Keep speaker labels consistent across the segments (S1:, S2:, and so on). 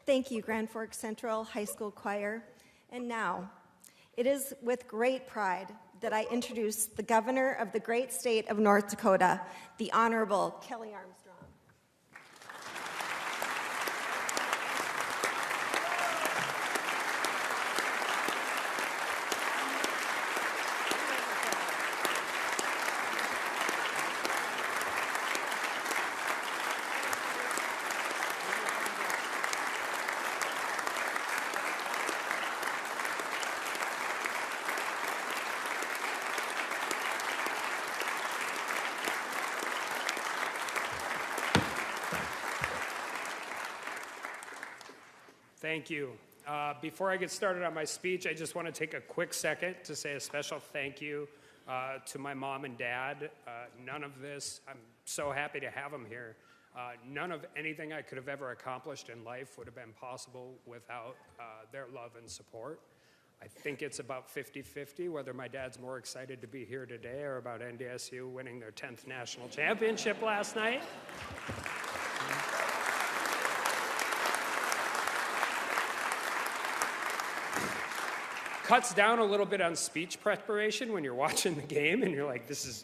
S1: Thank you, Grand Forks Central High School Choir. And now, it is with great pride that I introduce the governor of the great state of North Dakota, the Honorable Kelly Armstrong.
S2: Thank you. Before I get started on my speech, I just want to take a quick second to say a special thank you to my mom and dad. None of this, I'm so happy to have them here. None of anything I could have ever accomplished in life would have been possible without their love and support. I think it's about 50-50 whether my dad's more excited to be here today or about NDSU winning their 10th national championship last night. Cuts down a little bit on speech preparation when you're watching the game and you're like, this is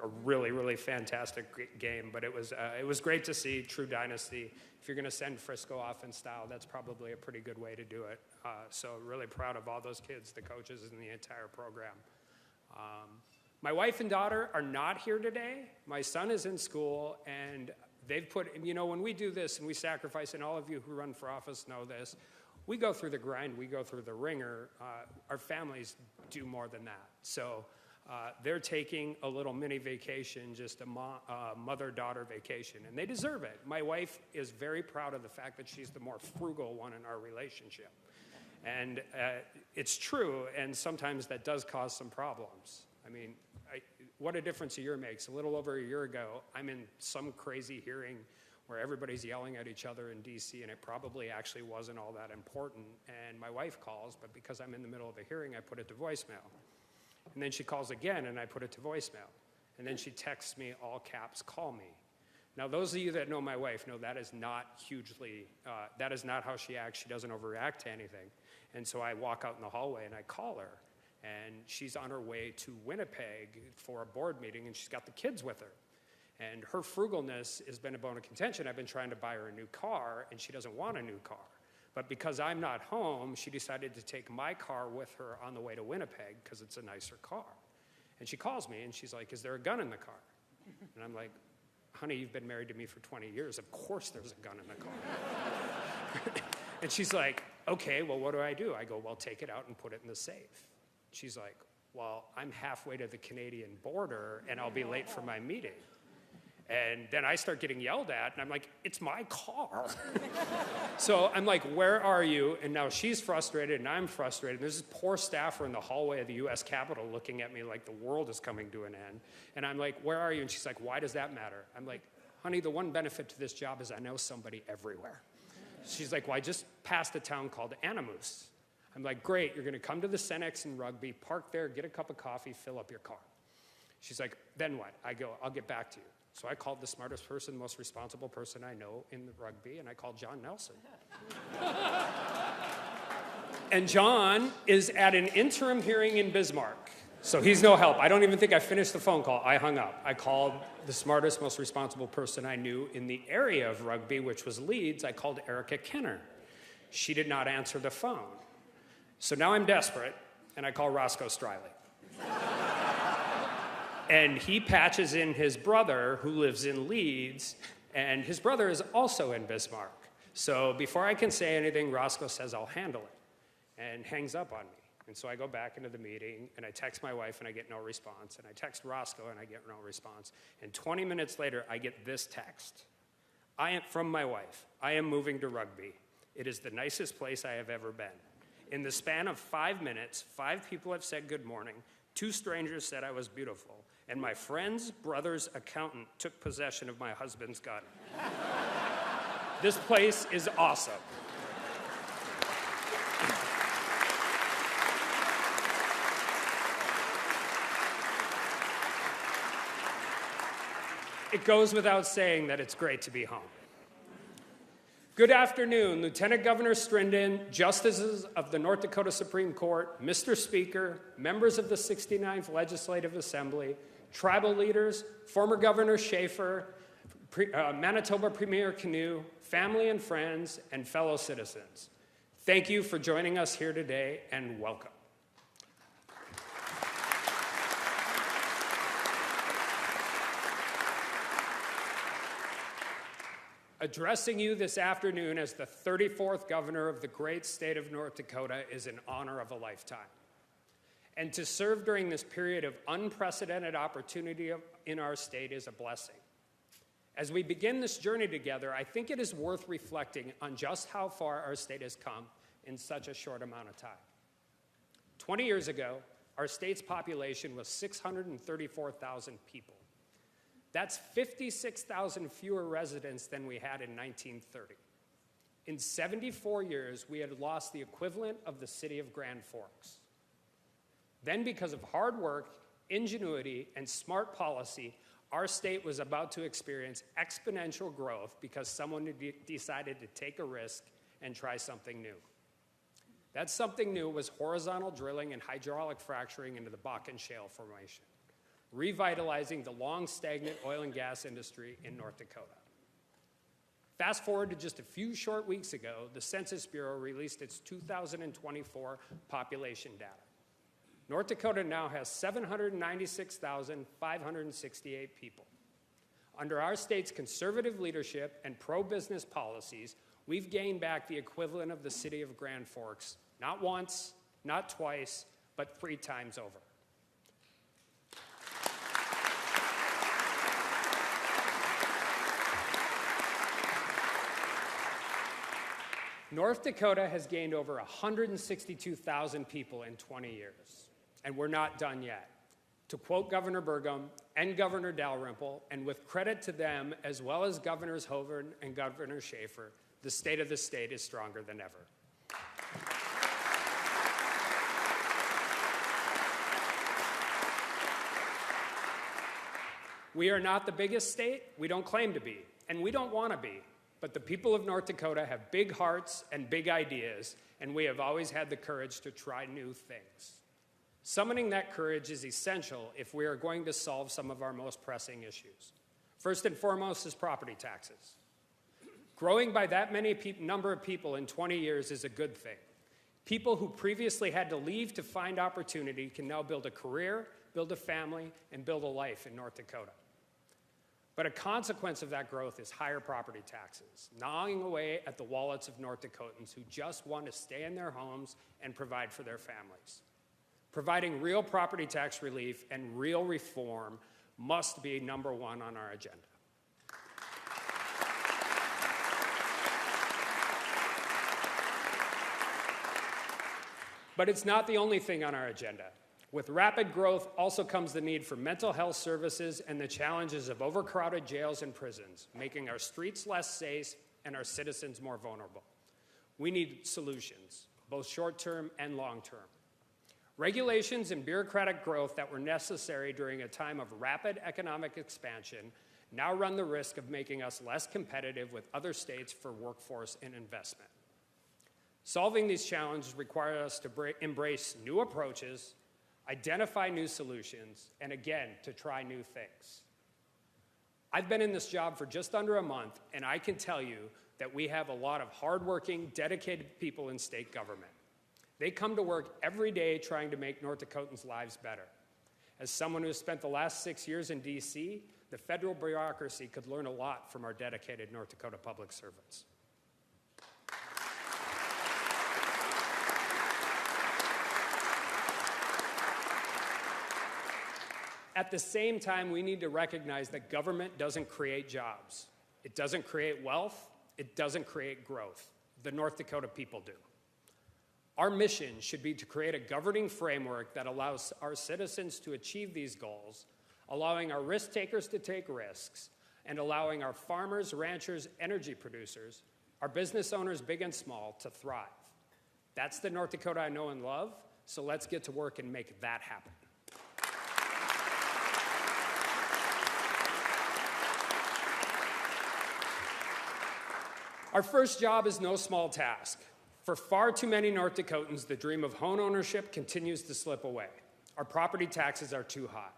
S2: a really, really fantastic game. But it was great to see true dynasty. If you're going to send Frisco off in style, that's probably a pretty good way to do it. So really proud of all those kids, the coaches, and the entire program. My wife and daughter are not here today. My son is in school, and they've put, you know, when we do this and we sacrifice, and all of you who run for office know this, we go through the grind, we go through the ringer. Our families do more than that. So they're taking a little mini vacation, just a mother-daughter vacation, and they deserve it. My wife is very proud of the fact that she's the more frugal one in our relationship. And it's true, and sometimes that does cause some problems. I mean, what a difference a year makes. A little over a year ago, I'm in some crazy hearing where everybody's yelling at each other in D.C., and it probably actually wasn't all that important. And my wife calls, but because I'm in the middle of a hearing, I put it to voicemail. And then she calls again, and I put it to voicemail. And then she texts me, all caps, call me. Now, those of you that know my wife know that is not hugely, that is not how she acts. She doesn't overreact to anything. And so I walk out in the hallway, and I call her. And she's on her way to Winnipeg for a board meeting, and she's got the kids with her. And her frugalness has been a bone of contention. I've been trying to buy her a new car, and she doesn't want a new car. But because I'm not home, she decided to take my car with her on the way to Winnipeg because it's a nicer car. And she calls me, and she's like, is there a gun in the car? And I'm like, honey, you've been married to me for 20 years. Of course there's a gun in the car. And she's like, okay, well, what do? I go, well, take it out and put it in the safe. She's like, well, I'm halfway to the Canadian border, and I'll be late for my meeting. And then I start getting yelled at, and I'm like, it's my car. So I'm like, where are you? And now she's frustrated, and I'm frustrated. And there's this poor staffer in the hallway of the U.S. Capitol looking at me like the world is coming to an end. And I'm like, where are you? And she's like, why does that matter? I'm like, honey, the one benefit to this job is I know somebody everywhere. She's like, well, I just passed a town called Anamoose. I'm like, great, you're going to come to the Cenex in Rugby, park there, get a cup of coffee, fill up your car. She's like, then what? I go, I'll get back to you. So I called the smartest person, most responsible person I know in the rugby, and I called John Nelson. And John is at an interim hearing in Bismarck, so he's no help. I don't even think I finished the phone call. I hung up. I called the smartest, most responsible person I knew in the area of rugby, which was Leeds. I called Erica Kenner. She did not answer the phone. So now I'm desperate, and I call Roscoe Striley. And he patches in his brother, who lives in Leeds, and his brother is also in Bismarck. So before I can say anything, Roscoe says, I'll handle it, and hangs up on me. And so I go back into the meeting, and I text my wife, and I get no response. And I text Roscoe, and I get no response. And 20 minutes later, I get this text. From my wife, I am moving to Rugby. It is the nicest place I have ever been. In the span of 5 minutes, 5 people have said good morning, 2 strangers said I was beautiful, and my friend's brother's accountant took possession of my husband's gun. This place is awesome. It goes without saying that it's great to be home. Good afternoon, Lieutenant Governor Strinden, Justices of the North Dakota Supreme Court, Mr. Speaker, members of the 69th Legislative Assembly, tribal leaders, former Governor Schaefer, Manitoba Premier Canoe, family and friends, and fellow citizens. Thank you for joining us here today, and welcome. Addressing you this afternoon as the 34th governor of the great state of North Dakota is an honor of a lifetime. And to serve during this period of unprecedented opportunity in our state is a blessing. As we begin this journey together, I think it is worth reflecting on just how far our state has come in such a short amount of time. 20 years ago, our state's population was 634,000 people. That's 56,000 fewer residents than we had in 1930. In 74 years, we had lost the equivalent of the city of Grand Forks. Then, because of hard work, ingenuity, and smart policy, our state was about to experience exponential growth because someone decided to take a risk and try something new. That something new was horizontal drilling and hydraulic fracturing into the Bakken Shale Formation, revitalizing the long stagnant oil and gas industry in North Dakota. Fast forward to just a few short weeks ago, the Census Bureau released its 2024 population data. North Dakota now has 796,568 people. Under our state's conservative leadership and pro-business policies, we've gained back the equivalent of the city of Grand Forks, not once, not twice, but 3 times over. North Dakota has gained over 162,000 people in 20 years, and we're not done yet. To quote Governor Burgum and Governor Dalrymple, and with credit to them as well as Governors Hoeven and Governor Schaefer, the state of the state is stronger than ever. We are not the biggest state, we don't claim to be, and we don't want to be. But the people of North Dakota have big hearts and big ideas, and we have always had the courage to try new things. Summoning that courage is essential if we are going to solve some of our most pressing issues. First and foremost is property taxes. Growing by that number of people in 20 years is a good thing. People who previously had to leave to find opportunity can now build a career, build a family, and build a life in North Dakota. But a consequence of that growth is higher property taxes, gnawing away at the wallets of North Dakotans who just want to stay in their homes and provide for their families. Providing real property tax relief and real reform must be number 1 on our agenda. But it's not the only thing on our agenda. With rapid growth also comes the need for mental health services and the challenges of overcrowded jails and prisons, making our streets less safe and our citizens more vulnerable. We need solutions, both short-term and long-term. Regulations and bureaucratic growth that were necessary during a time of rapid economic expansion now run the risk of making us less competitive with other states for workforce and investment. Solving these challenges require us to embrace new approaches, identify new solutions, and again, to try new things. I've been in this job for just under a month, and I can tell you that we have a lot of hardworking, dedicated people in state government. They come to work every day trying to make North Dakotans' lives better. As someone who has spent the last 6 years in D.C., the federal bureaucracy could learn a lot from our dedicated North Dakota public servants. At the same time, we need to recognize that government doesn't create jobs. It doesn't create wealth. It doesn't create growth. The North Dakota people do. Our mission should be to create a governing framework that allows our citizens to achieve these goals, allowing our risk takers to take risks, and allowing our farmers, ranchers, energy producers, our business owners, big and small, to thrive. That's the North Dakota I know and love, so let's get to work and make that happen. Our first job is no small task. For far too many North Dakotans, the dream of home ownership continues to slip away. Our property taxes are too high.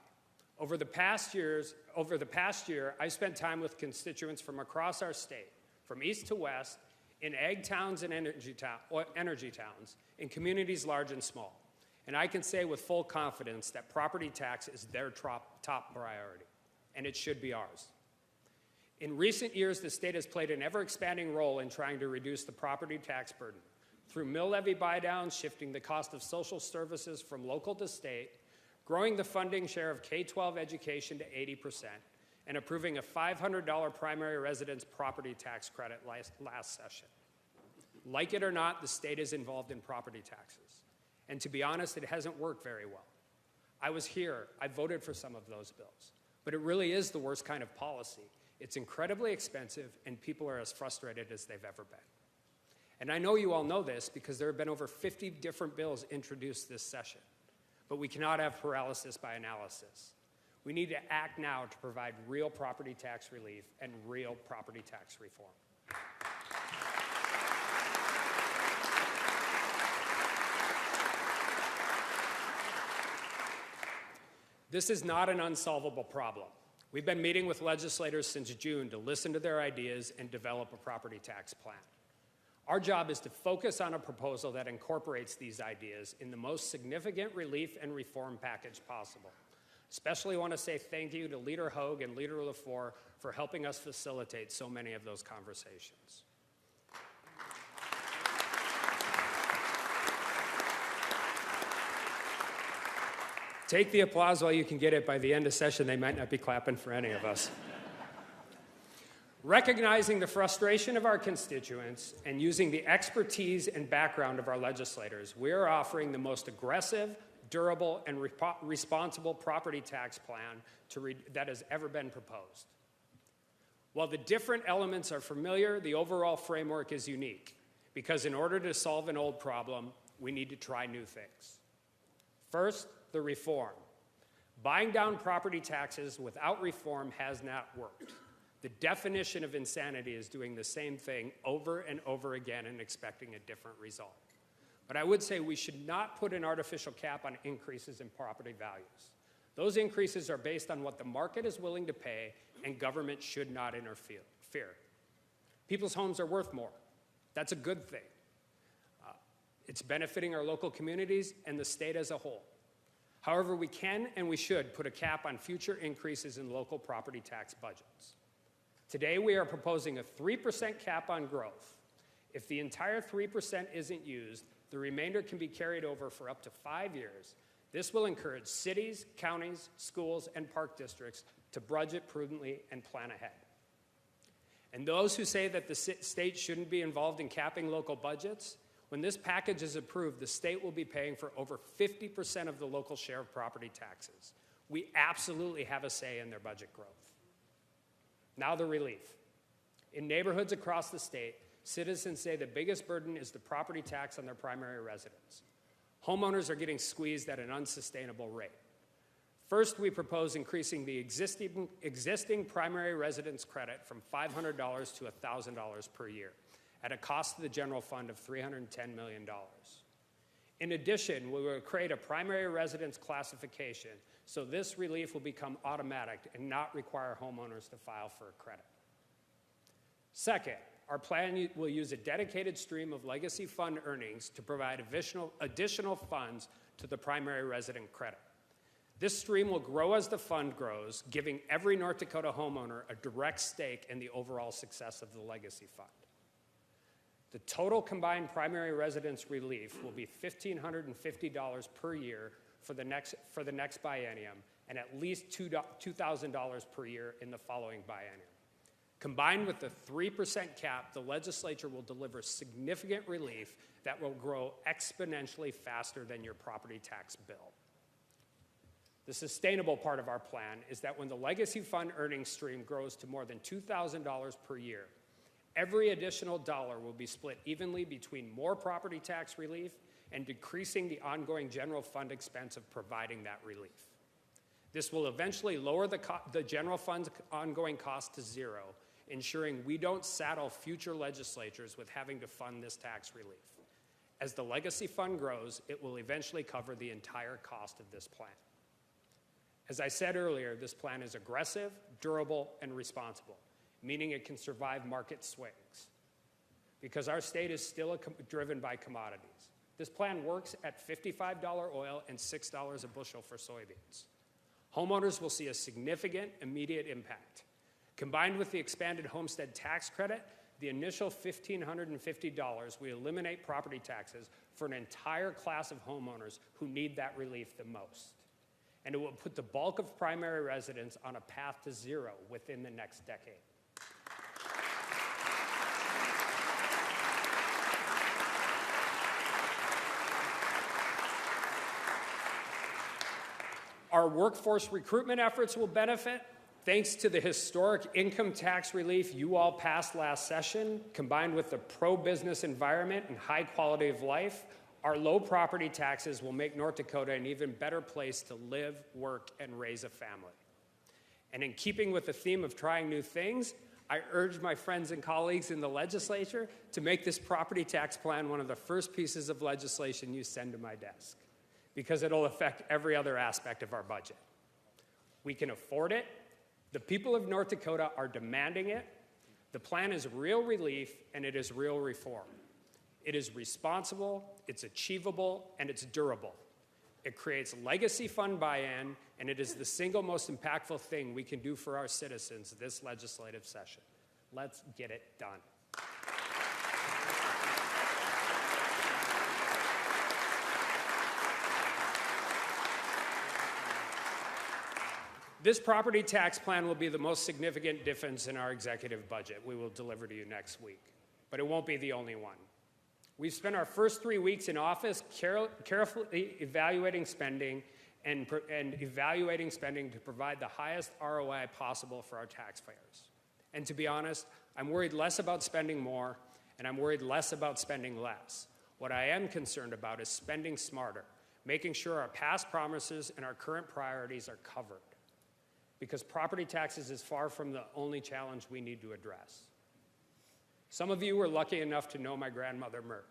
S2: Over the past year, I spent time with constituents from across our state, from east to west, in ag towns and energy towns, in communities large and small. And I can say with full confidence that property tax is their top priority, and it should be ours. In recent years, the state has played an ever-expanding role in trying to reduce the property tax burden through mill levy buy-downs, shifting the cost of social services from local to state, growing the funding share of K-12 education to 80%, and approving a $500 primary residence property tax credit last session. Like it or not, the state is involved in property taxes. And to be honest, it hasn't worked very well. I was here, I voted for some of those bills, but it really is the worst kind of policy. It's incredibly expensive, and people are as frustrated as they've ever been. And I know you all know this because there have been over 50 different bills introduced this session. But we cannot have paralysis by analysis. We need to act now to provide real property tax relief and real property tax reform. This is not an unsolvable problem. We've been meeting with legislators since June to listen to their ideas and develop a property tax plan. Our job is to focus on a proposal that incorporates these ideas in the most significant relief and reform package possible. Especially want to say thank you to Leader Hogue and Leader LaFleur for helping us facilitate so many of those conversations. Take the applause while you can get it. By the end of session, they might not be clapping for any of us. Recognizing the frustration of our constituents and using the expertise and background of our legislators, we are offering the most aggressive, durable, and responsible property tax plan that has ever been proposed. While the different elements are familiar, the overall framework is unique, because in order to solve an old problem, we need to try new things. First, the reform. Buying down property taxes without reform has not worked. The definition of insanity is doing the same thing over and over again and expecting a different result. But I would say we should not put an artificial cap on increases in property values. Those increases are based on what the market is willing to pay, and government should not interfere. People's homes are worth more. That's a good thing. It's benefiting our local communities and the state as a whole. However, we can and we should put a cap on future increases in local property tax budgets. Today, we are proposing a 3% cap on growth. If the entire 3% isn't used, the remainder can be carried over for up to 5 years. This will encourage cities, counties, schools, and park districts to budget prudently and plan ahead. And those who say that the state shouldn't be involved in capping local budgets, when this package is approved, the state will be paying for over 50% of the local share of property taxes. We absolutely have a say in their budget growth. Now the relief. In neighborhoods across the state, citizens say the biggest burden is the property tax on their primary residence. Homeowners are getting squeezed at an unsustainable rate. First, we propose increasing the existing primary residence credit from $500 to $1,000 per year at a cost to the general fund of $310 million. In addition, we will create a primary residence classification, so this relief will become automatic and not require homeowners to file for a credit. Second, our plan will use a dedicated stream of legacy fund earnings to provide additional funds to the primary resident credit. This stream will grow as the fund grows, giving every North Dakota homeowner a direct stake in the overall success of the legacy fund. The total combined primary residence relief will be $1,550 per year for the next biennium, and at least $2,000 per year in the following biennium. Combined with the 3% cap, the legislature will deliver significant relief that will grow exponentially faster than your property tax bill. The sustainable part of our plan is that when the legacy fund earnings stream grows to more than $2,000 per year, every additional dollar will be split evenly between more property tax relief and decreasing the ongoing general fund expense of providing that relief. This will eventually lower the general fund's ongoing cost to zero ensuring we don't saddle future legislatures with having to fund this tax relief. As the legacy fund grows, it will eventually cover the entire cost of this plan. As I said earlier, this plan is aggressive, durable, and responsible, meaning it can survive market swings, because our state is still driven by commodities. This plan works at $55 oil and $6 a bushel for soybeans. Homeowners will see a significant immediate impact. Combined with the expanded homestead tax credit, the initial $1,550 will eliminate property taxes for an entire class of homeowners who need that relief the most. And it will put the bulk of primary residents on a path to zero within the next decade. Our workforce recruitment efforts will benefit. Thanks to the historic income tax relief you all passed last session, combined with the pro-business environment and high quality of life, our low property taxes will make North Dakota an even better place to live, work, and raise a family. And in keeping with the theme of trying new things, I urge my friends and colleagues in the legislature to make this property tax plan one of the first pieces of legislation you send to my desk, because it'll affect every other aspect of our budget. We can afford it. The people of North Dakota are demanding it. The plan is real relief, and it is real reform. It is responsible, it's achievable, and it's durable. It creates legacy fund buy-in, and it is the single most impactful thing we can do for our citizens this legislative session. Let's get it done. This property tax plan will be the most significant difference in our executive budget we will deliver to you next week, but it won't be the only one. We've spent our first 3 weeks in office carefully evaluating spending and evaluating spending to provide the highest ROI possible for our taxpayers. And to be honest, I'm worried less about spending more, and I'm worried less about spending less. What I am concerned about is spending smarter, making sure our past promises and our current priorities are covered. Because property taxes is far from the only challenge we need to address. Some of you were lucky enough to know my grandmother, Mert.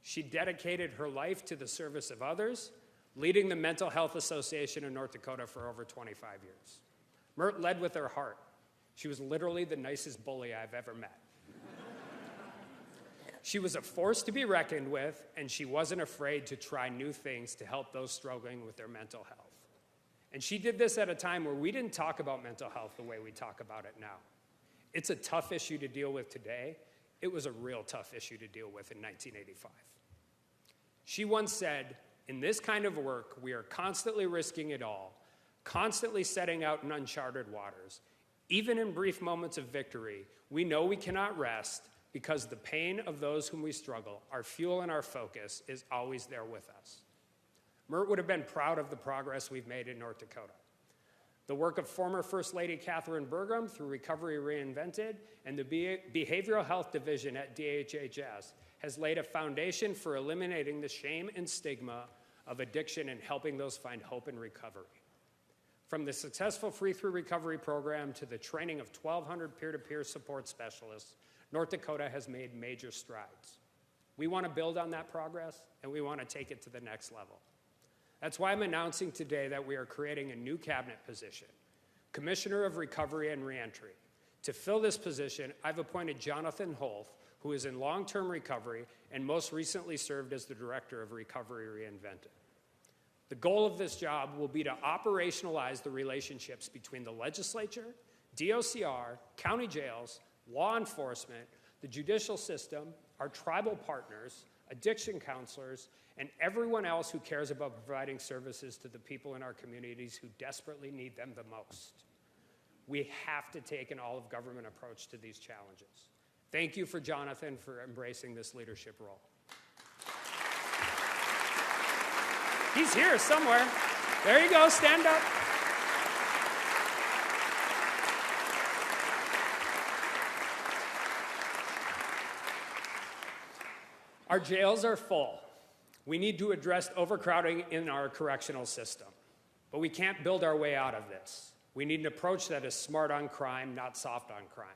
S2: She dedicated her life to the service of others, leading the Mental Health Association in North Dakota for over 25 years. Mert led with her heart. She was literally the nicest bully I've ever met. She was a force to be reckoned with, and she wasn't afraid to try new things to help those struggling with their mental health. And she did this at a time where we didn't talk about mental health the way we talk about it now. It's a tough issue to deal with today. It was a real tough issue to deal with in 1985. She once said, "In this kind of work, we are constantly risking it all, constantly setting out in uncharted waters. Even in brief moments of victory, we know we cannot rest because the pain of those whom we struggle, our fuel and our focus, is always there with us." Mert would have been proud of the progress we've made in North Dakota. The work of former First Lady Catherine Burgum through Recovery Reinvented and the Behavioral Health Division at DHHS has laid a foundation for eliminating the shame and stigma of addiction and helping those find hope in recovery. From the successful Free Through Recovery program to the training of 1,200 peer-to-peer support specialists, North Dakota has made major strides. We want to build on that progress, and we want to take it to the next level. That's why I'm announcing today that we are creating a new cabinet position, Commissioner of Recovery and Reentry. To fill this position, I've appointed Jonathan Holth, who is in long-term recovery and most recently served as the Director of Recovery Reinvented. The goal of this job will be to operationalize the relationships between the legislature, DOCR, county jails, law enforcement, the judicial system, our tribal partners, addiction counselors, and everyone else who cares about providing services to the people in our communities who desperately need them the most. We have to take an all-of-government approach to these challenges. Thank you for Jonathan for embracing this leadership role. He's here somewhere. There you go, stand up. Our jails are full. We need to address overcrowding in our correctional system. But we can't build our way out of this. We need an approach that is smart on crime, not soft on crime.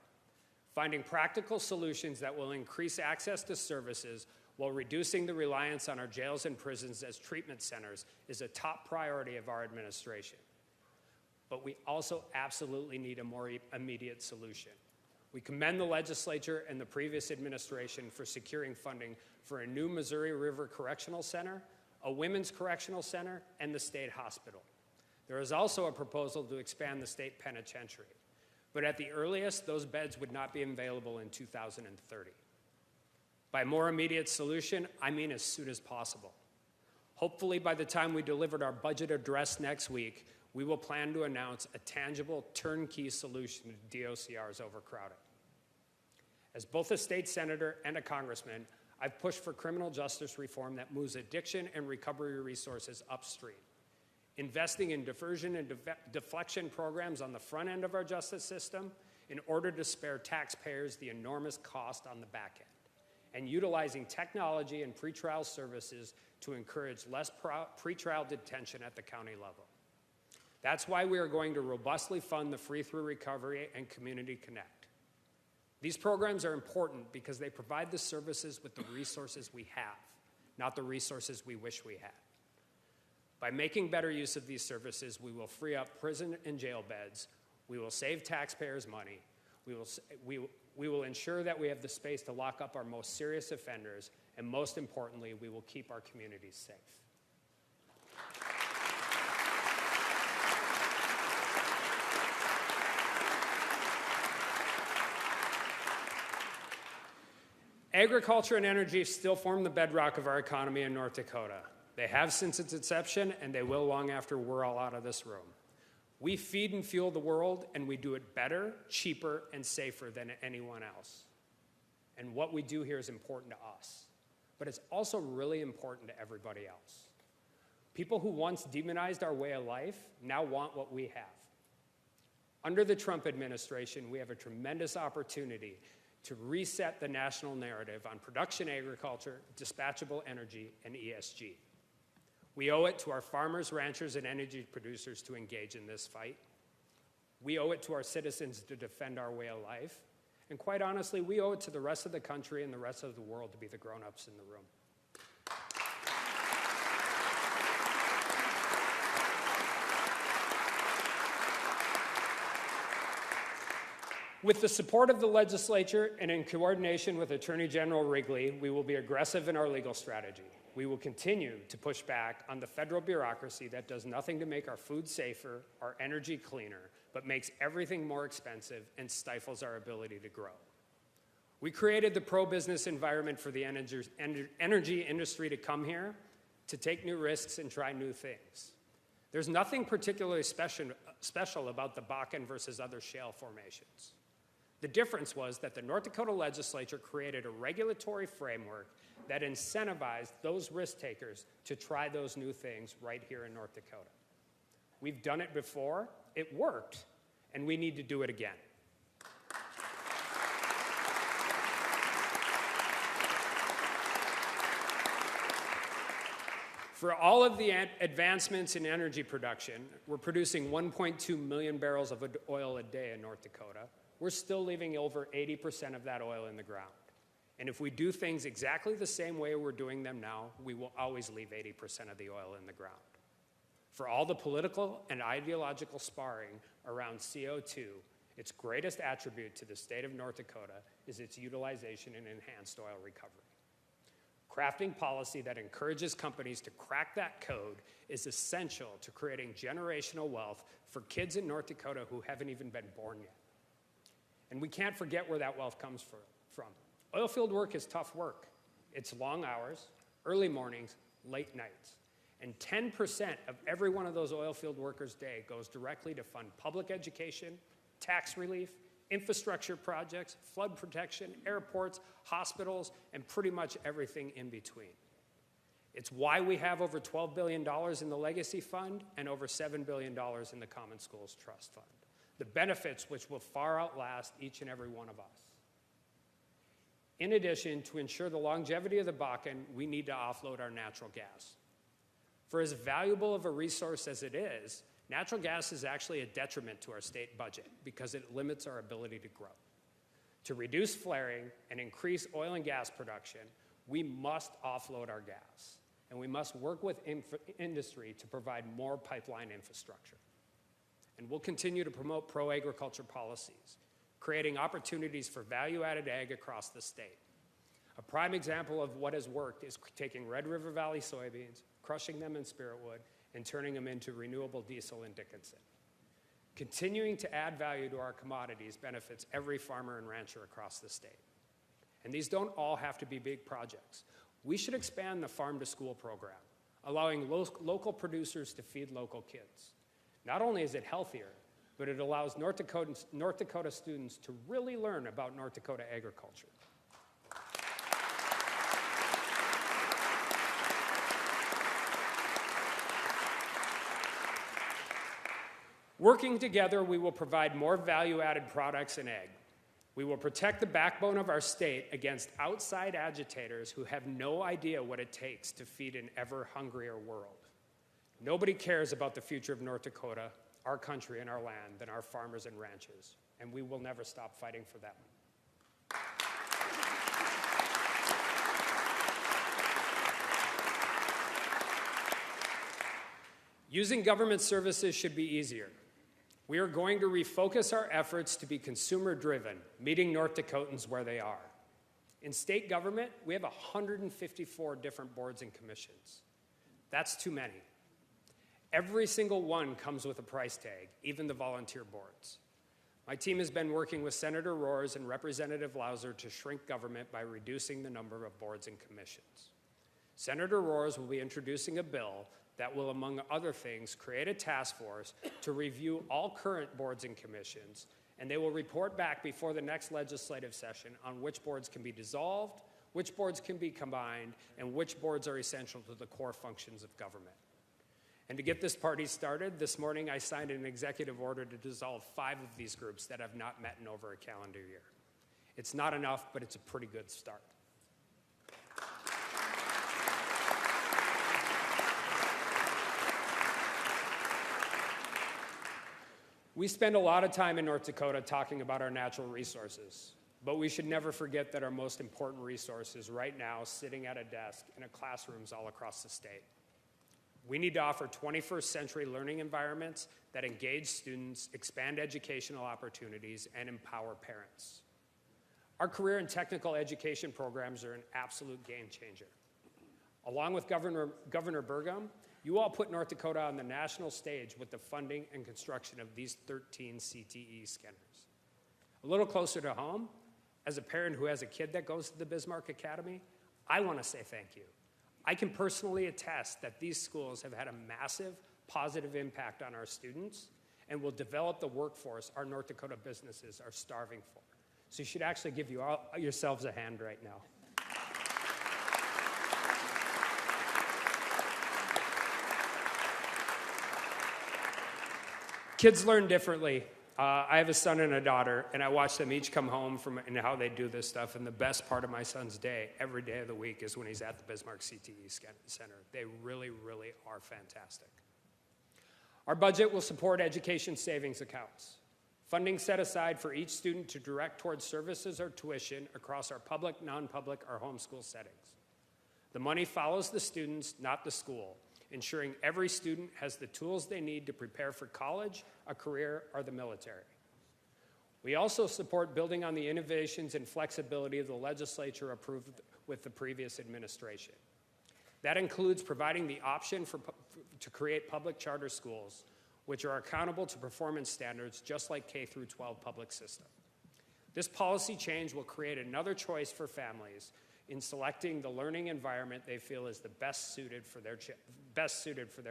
S2: Finding practical solutions that will increase access to services while reducing the reliance on our jails and prisons as treatment centers is a top priority of our administration. But we also absolutely need a more immediate solution. We commend the legislature and the previous administration for securing funding for a new Missouri River Correctional Center, a women's correctional center, and the state hospital. There is also a proposal to expand the state penitentiary. But at the earliest, those beds would not be available in 2030. By more immediate solution, I mean as soon as possible. Hopefully, by the time we delivered our budget address next week, we will plan to announce a tangible turnkey solution to DOCR's overcrowding. As both a state senator and a congressman, I've pushed for criminal justice reform that moves addiction and recovery resources upstream, investing in diversion and deflection programs on the front end of our justice system in order to spare taxpayers the enormous cost on the back end, and utilizing technology and pretrial services to encourage less pretrial detention at the county level. That's why we are going to robustly fund the Free Through Recovery and Community Connect. These programs are important because they provide the services with the resources we have, not the resources we wish we had. By making better use of these services, we will free up prison and jail beds, we will save taxpayers money, we will ensure that we have the space to lock up our most serious offenders, and most importantly, we will keep our communities safe. Agriculture and energy still form the bedrock of our economy in North Dakota. They have since its inception, and they will long after we're all out of this room. We feed and fuel the world, and we do it better, cheaper, and safer than anyone else. And what we do here is important to us, but it's also really important to everybody else. People who once demonized our way of life now want what we have. Under the Trump administration, we have a tremendous opportunity to reset the national narrative on production agriculture, dispatchable energy, and ESG. We owe it to our farmers, ranchers, and energy producers to engage in this fight. We owe it to our citizens to defend our way of life. And quite honestly, we owe it to the rest of the country and the rest of the world to be the grown-ups in the room. With the support of the legislature and in coordination with Attorney General Wrigley, we will be aggressive in our legal strategy. We will continue to push back on the federal bureaucracy that does nothing to make our food safer, our energy cleaner, but makes everything more expensive and stifles our ability to grow. We created the pro-business environment for the energy industry to come here, to take new risks and try new things. There's nothing particularly special about the Bakken versus other shale formations. The difference was that the North Dakota legislature created a regulatory framework that incentivized those risk takers to try those new things right here in North Dakota. We've done it before, it worked, and we need to do it again. For all of the advancements in energy production, we're producing 1.2 million barrels of oil a day in North Dakota. We're still leaving over 80% of that oil in the ground. And if we do things exactly the same way we're doing them now, we will always leave 80% of the oil in the ground. For all the political and ideological sparring around CO2, its greatest attribute to the state of North Dakota is its utilization in enhanced oil recovery. Crafting policy that encourages companies to crack that code is essential to creating generational wealth for kids in North Dakota who haven't even been born yet. And we can't forget where that wealth comes from. Oilfield work is tough work. It's long hours, early mornings, late nights. And 10% of every one of those oilfield workers' day goes directly to fund public education, tax relief, infrastructure projects, flood protection, airports, hospitals, and pretty much everything in between. It's why we have over $12 billion in the Legacy Fund and over $7 billion in the Common Schools Trust Fund. The benefits which will far outlast each and every one of us. In addition, to ensure the longevity of the Bakken, we need to offload our natural gas. For as valuable of a resource as it is, natural gas is actually a detriment to our state budget because it limits our ability to grow. To reduce flaring and increase oil and gas production, we must offload our gas, and we must work with industry to provide more pipeline infrastructure. And we'll continue to promote pro-agriculture policies, creating opportunities for value-added ag across the state. A prime example of what has worked is taking Red River Valley soybeans, crushing them in Spiritwood, and turning them into renewable diesel in Dickinson. Continuing to add value to our commodities benefits every farmer and rancher across the state. And these don't all have to be big projects. We should expand the Farm to School program, allowing local producers to feed local kids. Not only is it healthier, but it allows North Dakota students to really learn about North Dakota agriculture. Working together, we will provide more value-added products in ag. We will protect the backbone of our state against outside agitators who have no idea what it takes to feed an ever-hungrier world. Nobody cares about the future of North Dakota, our country, and our land than our farmers and ranchers, and we will never stop fighting for them. Using government services should be easier. We are going to refocus our efforts to be consumer-driven, meeting North Dakotans where they are. In state government, we have 154 different boards and commissions. That's too many. Every single one comes with a price tag, even the volunteer boards. My team has been working with Senator Roars and Representative Lauser to shrink government by reducing the number of boards and commissions. Senator Roars will be introducing a bill that will, among other things, create a task force to review all current boards and commissions, and they will report back before the next legislative session on which boards can be dissolved, which boards can be combined, and which boards are essential to the core functions of government. And to get this party started, this morning I signed an executive order to dissolve 5 of these groups that have not met in over a calendar year. It's not enough, but it's a pretty good start. We spend a lot of time in North Dakota talking about our natural resources, but we should never forget that our most important resource is right now sitting at a desk in classrooms all across the state. We need to offer 21st century learning environments that engage students, expand educational opportunities, and empower parents. Our career and technical education programs are an absolute game changer. Along with Governor Burgum, you all put North Dakota on the national stage with the funding and construction of these 13 CTE scanners. A little closer to home, as a parent who has a kid that goes to the Bismarck Academy, I want to say thank you. I can personally attest that these schools have had a massive positive impact on our students and will develop the workforce our North Dakota businesses are starving for. So you should actually give yourselves a hand right now. Kids learn differently. I have a son and a daughter, and I watch them each come home and how they do this stuff. And the best part of my son's day, every day of the week, is when he's at the Bismarck CTE Center. They really, really are fantastic. Our budget will support education savings accounts. Funding set aside for each student to direct towards services or tuition across our public, non-public, or homeschool settings. The money follows the students, not the school, ensuring every student has the tools they need to prepare for college, a career, or the military. We also support building on the innovations and flexibility the legislature approved with the previous administration. That includes providing the option to create public charter schools, which are accountable to performance standards just like K-12 public system. This policy change will create another choice for families in selecting the learning environment they feel is the best suited for their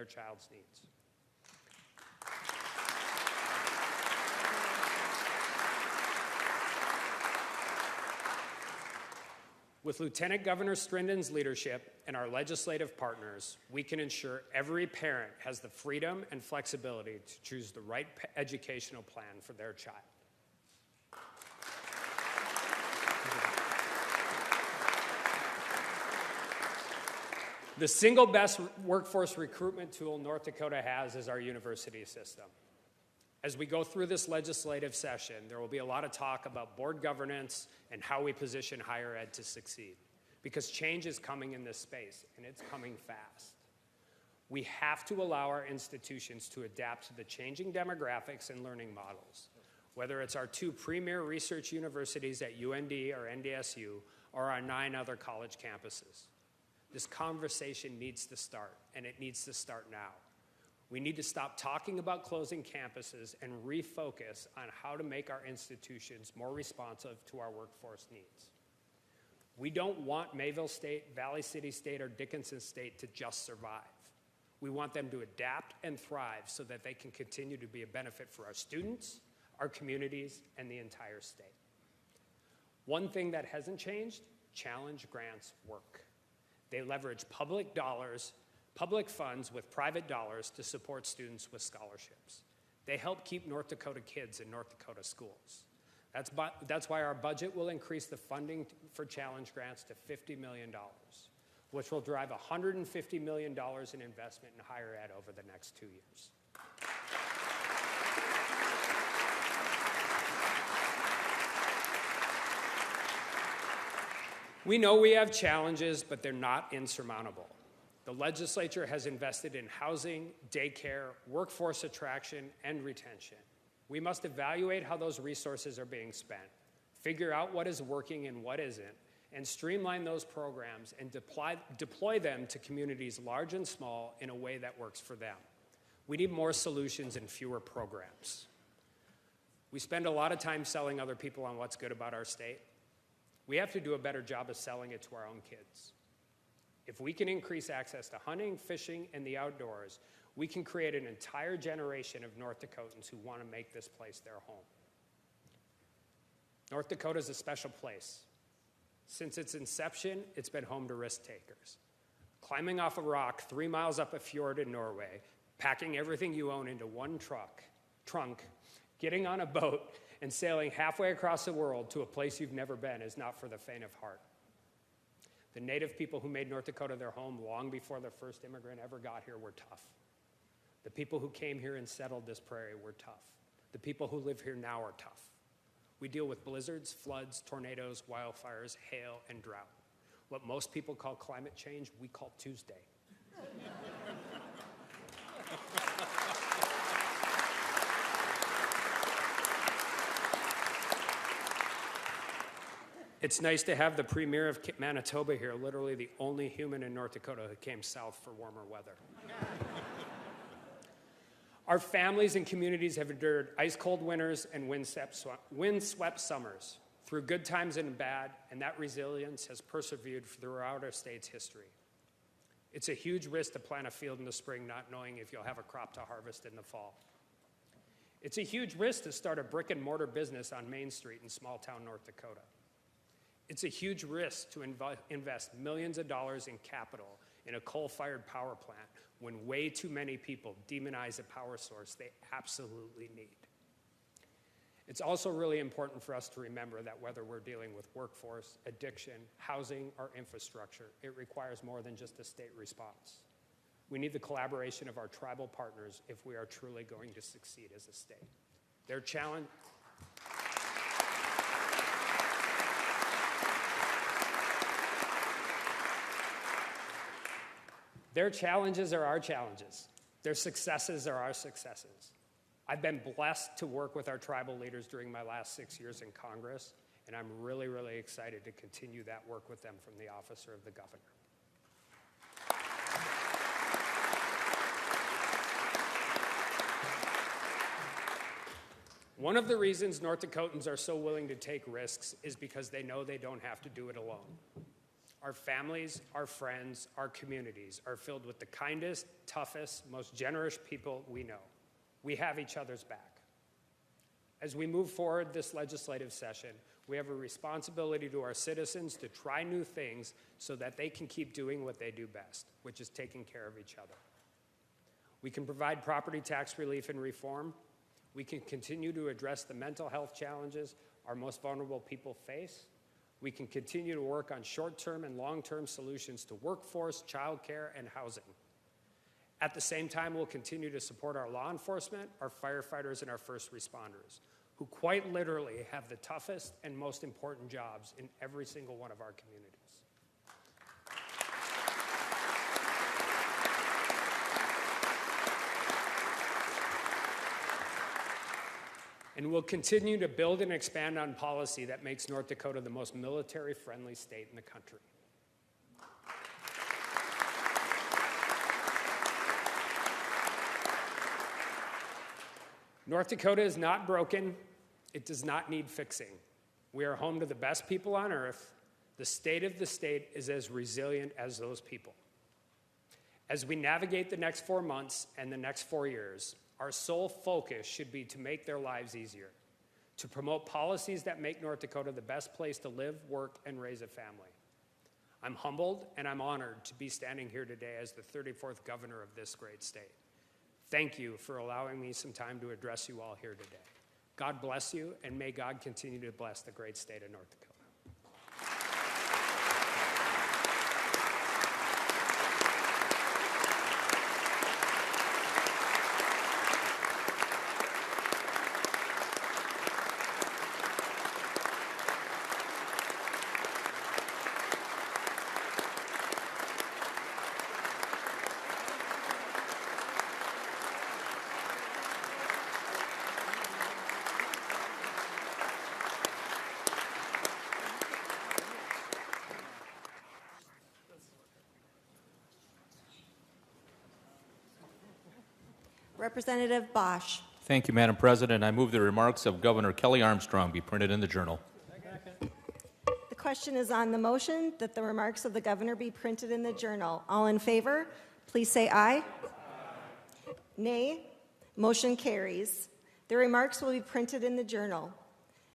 S2: child's needs. With Lieutenant Governor Strindon's leadership and our legislative partners, we can ensure every parent has the freedom and flexibility to choose the right educational plan for their child. The single best workforce recruitment tool North Dakota has is our university system. As we go through this legislative session, there will be a lot of talk about board governance and how we position higher ed to succeed, because change is coming in this space, and it's coming fast. We have to allow our institutions to adapt to the changing demographics and learning models, whether it's our 2 premier research universities at UND or NDSU, or our 9 other college campuses. This conversation needs to start, and it needs to start now. We need to stop talking about closing campuses and refocus on how to make our institutions more responsive to our workforce needs. We don't want Mayville State, Valley City State, or Dickinson State to just survive. We want them to adapt and thrive so that they can continue to be a benefit for our students, our communities, and the entire state. One thing that hasn't changed, challenge grants work. They leverage public funds with private dollars to support students with scholarships. They help keep North Dakota kids in North Dakota schools. That's why our budget will increase the funding for challenge grants to $50 million, which will drive $150 million in investment in higher ed over the next 2 years. We know we have challenges, but they're not insurmountable. The legislature has invested in housing, daycare, workforce attraction, and retention. We must evaluate how those resources are being spent, figure out what is working and what isn't, and streamline those programs and deploy them to communities large and small in a way that works for them. We need more solutions and fewer programs. We spend a lot of time selling other people on what's good about our state. We have to do a better job of selling it to our own kids. If we can increase access to hunting, fishing, and the outdoors, we can create an entire generation of North Dakotans who want to make this place their home. North Dakota is a special place. Since its inception, it's been home to risk takers. Climbing off a rock 3 miles up a fjord in Norway, packing everything you own into one trunk, getting on a boat, and sailing halfway across the world to a place you've never been is not for the faint of heart. The native people who made North Dakota their home long before the first immigrant ever got here were tough. The people who came here and settled this prairie were tough. The people who live here now are tough. We deal with blizzards, floods, tornadoes, wildfires, hail, and drought. What most people call climate change, we call Tuesday. It's nice to have the premier of Manitoba here, literally the only human in North Dakota who came south for warmer weather. Our families and communities have endured ice-cold winters and wind-swept summers, through good times and bad, and that resilience has persevered throughout our state's history. It's a huge risk to plant a field in the spring not knowing if you'll have a crop to harvest in the fall. It's a huge risk to start a brick-and-mortar business on Main Street in small-town North Dakota. It's a huge risk to invest millions of dollars in capital in a coal-fired power plant when way too many people demonize a power source they absolutely need. It's also really important for us to remember that whether we're dealing with workforce, addiction, housing, or infrastructure, it requires more than just a state response. We need the collaboration of our tribal partners if we are truly going to succeed as a state. Their challenges are our challenges. Their successes are our successes. I've been blessed to work with our tribal leaders during my last 6 years in Congress, and I'm really, really excited to continue that work with them from the office of the governor. One of the reasons North Dakotans are so willing to take risks is because they know they don't have to do it alone. Our families, our friends, our communities are filled with the kindest, toughest, most generous people we know. We have each other's back. As we move forward this legislative session, we have a responsibility to our citizens to try new things so that they can keep doing what they do best, which is taking care of each other. We can provide property tax relief and reform. We can continue to address the mental health challenges our most vulnerable people face. We can continue to work on short-term and long-term solutions to workforce, childcare, and housing. At the same time, we'll continue to support our law enforcement, our firefighters, and our first responders, who quite literally have the toughest and most important jobs in every single one of our communities. And we'll continue to build and expand on policy that makes North Dakota the most military-friendly state in the country. North Dakota is not broken. It does not need fixing. We are home to the best people on earth. The state of the state is as resilient as those people. As we navigate the next 4 months and the next 4 years, our sole focus should be to make their lives easier, to promote policies that make North Dakota the best place to live, work, and raise a family. I'm humbled and I'm honored to be standing here today as the 34th governor of this great state. Thank you for allowing me some time to address you all here today. God bless you, and may God continue to bless the great state of North Dakota.
S1: Representative Bosch.
S3: Thank you, Madam President. I move the remarks of Governor Kelly Armstrong be printed in the Journal.
S1: The question is on the motion that the remarks of the governor be printed in the Journal. All in favor, please say aye. Nay. Motion carries. The remarks will be printed in the Journal.